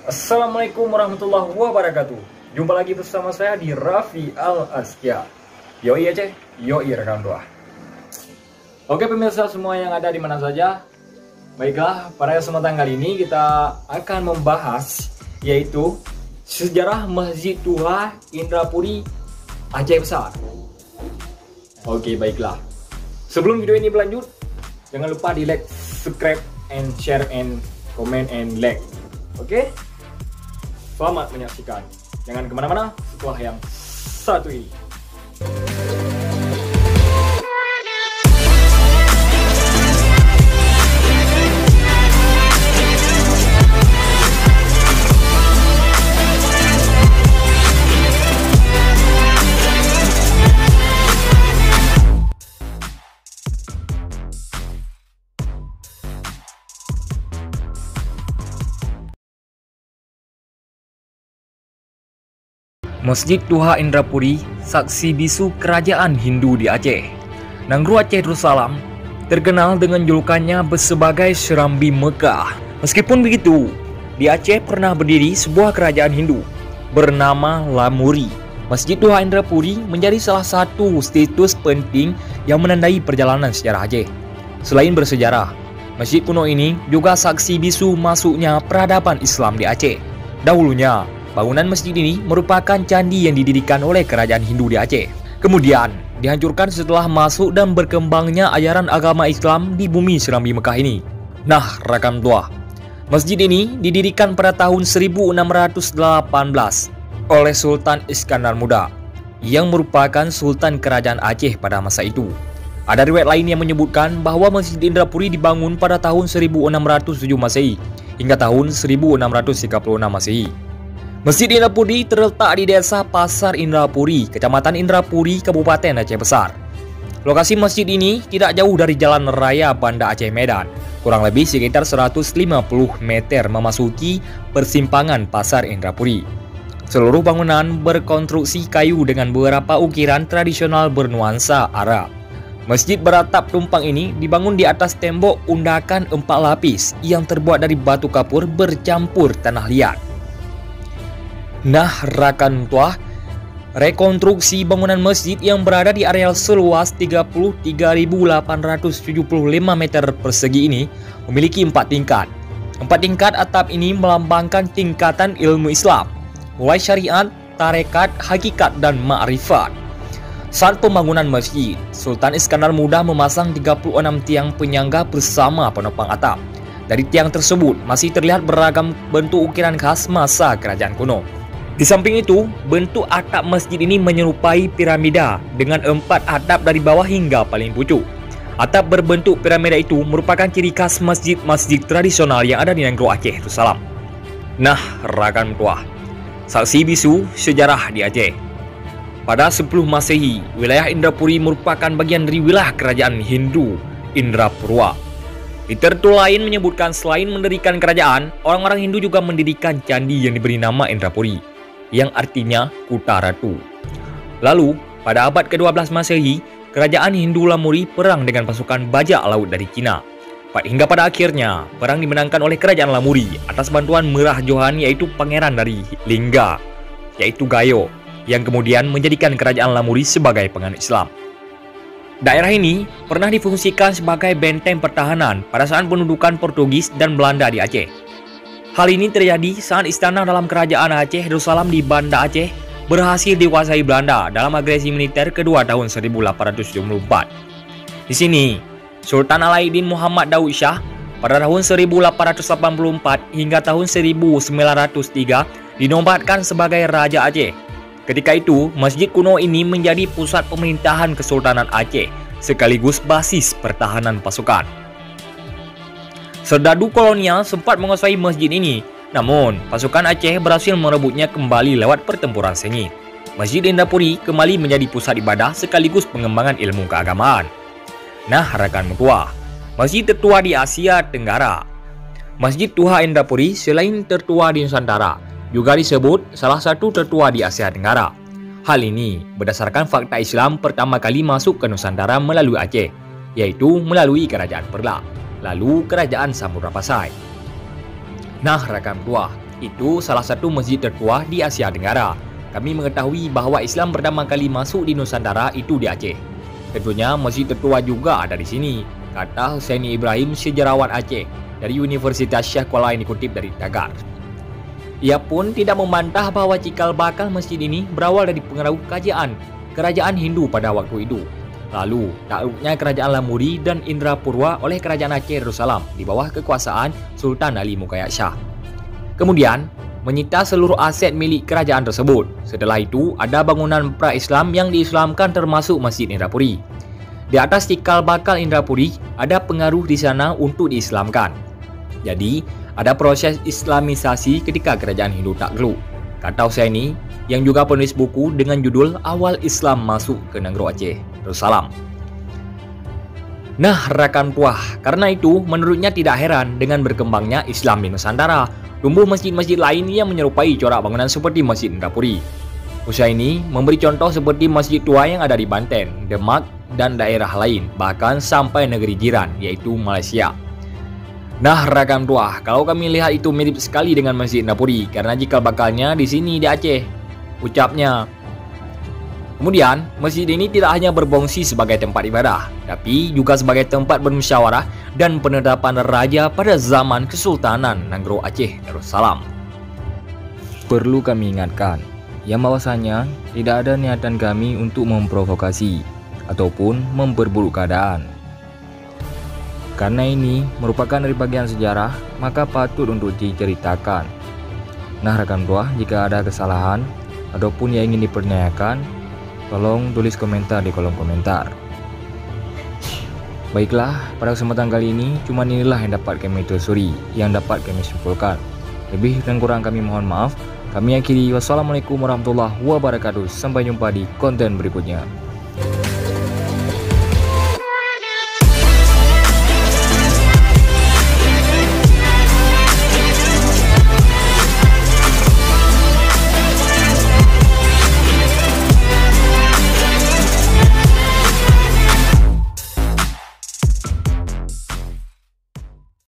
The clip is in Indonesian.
Assalamualaikum warahmatullahi wabarakatuh. Jumpa lagi bersama saya di Raffi Al-Azkia. Yoi Aceh, yoi rekan tua. Oke pemirsa semua yang ada di mana saja. Baiklah, pada kesempatan kali ini kita akan membahas yaitu sejarah Masjid Duha Indrapuri Aceh Besar. Oke, baiklah. Sebelum video ini berlanjut, jangan lupa di like, subscribe, and share, and comment, and like. Oke? Selamat menyaksikan. Jangan kemana-mana setelah yang satu ini. Masjid Duha Indrapuri, saksi bisu kerajaan Hindu di Aceh. Nanggro Aceh Darussalam terkenal dengan julukannya sebagai Serambi Mekah. Meskipun begitu, di Aceh pernah berdiri sebuah kerajaan Hindu bernama Lamuri. Masjid Duha Indrapuri menjadi salah satu situs penting yang menandai perjalanan sejarah Aceh. Selain bersejarah, masjid kuno ini juga saksi bisu masuknya peradaban Islam di Aceh. Dahulunya, bangunan masjid ini merupakan candi yang didirikan oleh kerajaan Hindu di Aceh. Kemudian, dihancurkan setelah masuk dan berkembangnya ajaran agama Islam di bumi Serambi Mekah ini. Nah, rekan tua, masjid ini didirikan pada tahun 1618 oleh Sultan Iskandar Muda, yang merupakan Sultan Kerajaan Aceh pada masa itu. Ada riwayat lain yang menyebutkan bahwa Masjid Indrapuri dibangun pada tahun 1607 Masehi hingga tahun 1636 Masehi. Masjid Indrapuri terletak di desa Pasar Indrapuri, Kecamatan Indrapuri, Kabupaten Aceh Besar. Lokasi masjid ini tidak jauh dari Jalan Raya Banda Aceh Medan, kurang lebih sekitar 150 meter memasuki persimpangan Pasar Indrapuri. Seluruh bangunan berkonstruksi kayu dengan beberapa ukiran tradisional bernuansa Arab. Masjid beratap tumpang ini dibangun di atas tembok undakan 4 lapis yang terbuat dari batu kapur bercampur tanah liat. Nah, rekan tua, rekonstruksi bangunan masjid yang berada di areal seluas 33.875 meter persegi ini memiliki 4 tingkat. 4 tingkat atap ini melambangkan tingkatan ilmu Islam, mulai syariat, tarekat, hakikat, dan ma'rifat. Saat pembangunan masjid, Sultan Iskandar Muda memasang 36 tiang penyangga bersama penopang atap. Dari tiang tersebut masih terlihat beragam bentuk ukiran khas masa kerajaan kuno. Di samping itu, bentuk atap masjid ini menyerupai piramida dengan 4 atap dari bawah hingga paling pucuk. Atap berbentuk piramida itu merupakan ciri khas masjid-masjid tradisional yang ada di Nanggro Aceh Darussalam. Nah, rekan tua, saksi bisu sejarah di Aceh. Pada 10 Masehi, wilayah Indrapuri merupakan bagian dari wilayah kerajaan Hindu Indrapura. Literatur lain menyebutkan selain mendirikan kerajaan, orang-orang Hindu juga mendirikan candi yang diberi nama Indrapuri, yang artinya Kuta Ratu. Lalu, pada abad ke-12 Masehi, kerajaan Hindu Lamuri perang dengan pasukan bajak laut dari Cina. Hingga pada akhirnya, perang dimenangkan oleh kerajaan Lamuri atas bantuan Merah Johan, yaitu pangeran dari Lingga, yaitu Gayo, yang kemudian menjadikan kerajaan Lamuri sebagai penganut Islam. Daerah ini pernah difungsikan sebagai benteng pertahanan pada saat pendudukan Portugis dan Belanda di Aceh. Hal ini terjadi saat istana dalam kerajaan Aceh Darussalam di Banda Aceh berhasil dikuasai Belanda dalam agresi militer kedua tahun 1874. Di sini, Sultan Alauddin Muhammad Daud Shah pada tahun 1884 hingga tahun 1903 dinobatkan sebagai Raja Aceh. Ketika itu, masjid kuno ini menjadi pusat pemerintahan Kesultanan Aceh sekaligus basis pertahanan pasukan. Serdadu kolonial sempat menguasai masjid ini, namun pasukan Aceh berhasil merebutnya kembali lewat pertempuran sengit. Masjid Indrapuri kembali menjadi pusat ibadah sekaligus pengembangan ilmu keagamaan. Nah, rekan tua, masjid tertua di Asia Tenggara. Masjid Duha Indrapuri selain tertua di Nusantara, juga disebut salah satu tertua di Asia Tenggara. Hal ini berdasarkan fakta Islam pertama kali masuk ke Nusantara melalui Aceh, yaitu melalui Kerajaan Perla, lalu Kerajaan Samudra Pasai. Nah, rekan tua, Itu salah satu masjid tertua di Asia Tenggara. Kami mengetahui bahawa Islam pertama kali masuk di Nusantara itu di Aceh. Tentunya masjid tertua juga ada di sini, kata Husaini Ibrahim, sejarawan Aceh dari Universitas Syekh Kuala yang dikutip dari Tagar. Ia pun tidak membantah bahawa cikal bakal masjid ini berawal dari pengaruh kerajaan Hindu pada waktu itu. Lalu, takluknya kerajaan Lamuri dan Indrapurwa oleh kerajaan Aceh Darussalam di bawah kekuasaan Sultan Ali Muqayyad Shah. Kemudian, menyita seluruh aset milik kerajaan tersebut. Setelah itu, ada bangunan pra-Islam yang diislamkan termasuk Masjid Indrapuri. Di atas cikal bakal Indrapuri, ada pengaruh di sana untuk diislamkan. Jadi, ada proses islamisasi ketika kerajaan Hindu takluk, kata Husaini, yang juga penulis buku dengan judul Awal Islam Masuk ke Negeri Aceh Darussalam. Nah, rakan puah, karena itu menurutnya tidak heran dengan berkembangnya Islam di Nusantara. Tumbuh masjid-masjid lain yang menyerupai corak bangunan seperti Masjid Indrapuri. Husaini memberi contoh seperti masjid tua yang ada di Banten, Demak, dan daerah lain, bahkan sampai negeri jiran, yaitu Malaysia. Nah, rakan tua, kalau kami lihat itu mirip sekali dengan Masjid Indrapuri, karena cikal bakalnya di sini di Aceh, ucapnya. Kemudian, masjid ini tidak hanya berfungsi sebagai tempat ibadah, tapi juga sebagai tempat bermusyawarah dan penetapan raja pada zaman Kesultanan Negeri Aceh Darussalam. Perlu kami ingatkan, yang bahwasanya tidak ada niatan kami untuk memprovokasi ataupun memperburuk keadaan. Karena ini merupakan dari bagian sejarah, maka patut untuk diceritakan. Nah, rekan buah, jika ada kesalahan ataupun yang ingin dipertanyakan, tolong tulis komentar di kolom komentar. Baiklah, pada kesempatan kali ini cuma inilah yang dapat kami telusuri, yang dapat kami simpulkan. Lebih dan kurang kami mohon maaf. Kami akhiri. Wassalamualaikum warahmatullahi wabarakatuh. Sampai jumpa di konten berikutnya.